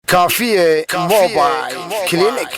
Kaafiye Mobile Clinic.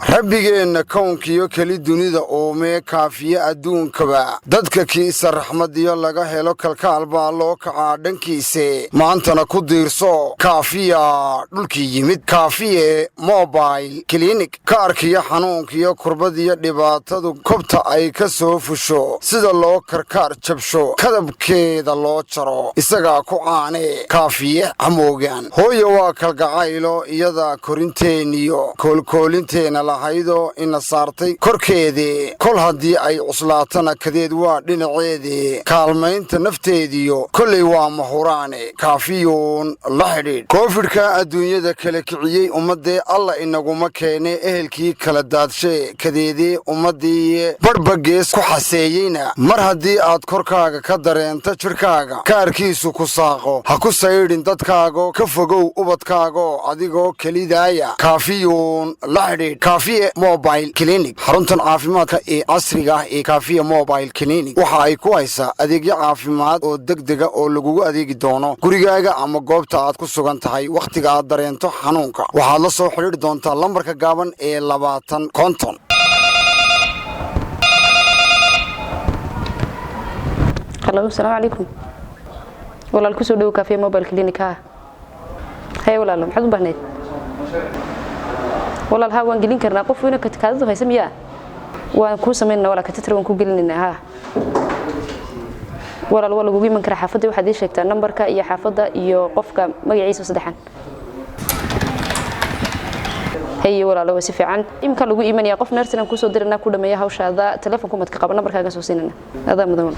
Rabbigeena koonkiyo kali dunida oo mee kaafiye adduunkaba dadka kiisa raxmadiyo laga helo kalkaal baa loo kacaa dhankiisa maantana ku diirso kaafiya dhulkii yimid Kaafiye Mobile Clinic kaarkiyo xanuunkiyo kurbadiyo dhibaatadu kobta ay ka soo fusho sida loo karkaar jabsho kadabkeeda loo jaro isaga ku caane Kaafiye amoogan hooyo waa kalgacaylo iyada korinteeniyo koolkoolinteena lahaydo ina saartay korkeedii kol haddii ay cuslaatana kadeed waa dhinaceedii kaalmaynta nafteediyo kolley waa mahuraane kaafiyuun la xidhiidh koofidhka adduunyada kala kiciyey ummaddee alla inaguma keene ehelkii kala daadshe kadeedii ummaddii barhbagees ku xaseeyeyna mar haddii aad korkaaga ka dareenta jidhkaaga kaarkiisu ku saaqo ha ku saydhin dadkaago ka fogow ubadkaago adigoo kelidaaya kaafiyuun la xidhiidh Kaafiye Mobile Clinic xaruntan caafimaadka ee casriga ah ee Kaafiye Mobile Clinic waxa ay ku haysaa adeegyo caafimaad oo degdega oo lagu adeegi doono gurigaaga ama goobta aad ku sugan tahay waqtiga aad dareento xanuunka waxaad la soo xiriiri doontaa lambarka gaaban ee 20 konton. Hello, assalamu alaykum. Walaal ku soo dhaw Kaafiye Mobile Clinic ha. Hay walaal maxaad u baahneed? walaal ها waan gelin karnaa qof weyn ka takaado haysan miyaa waan ku sameeynaa walaal ka tatar waan ku gelinaa ha walaal walaal ugu iman kara xaafadda waxaad ii sheegtaa numberka iyo xaafadda iyo qofka magaciisa saddexan hay walaal waa si fiican imka lagu iimanaya qof nurse ku soo dirnaa ku dhameeya hawshaada telefoonku mad ka qaba numberkaaga soo siinana adaa mudan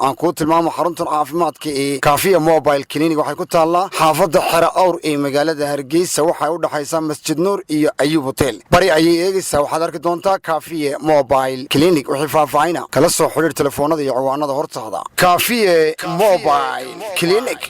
aan ku tilmaamo xaruntan caafimaadka ee Kaafiye Mobile Clinic waxay ku taallaa xaafadda Xira Awr ee magaalada Hargeysa waxay u dhaxaysaa Masjid Nuur iyo Ayub Hotel bari ayay eegaysaa waxaad arki doontaa Kaafiye Mobile Clinic wixii faahfaahinaa kala soo xiriir telefoonada iyo ciwaanada hortaada Kaafiye Mobile Clinic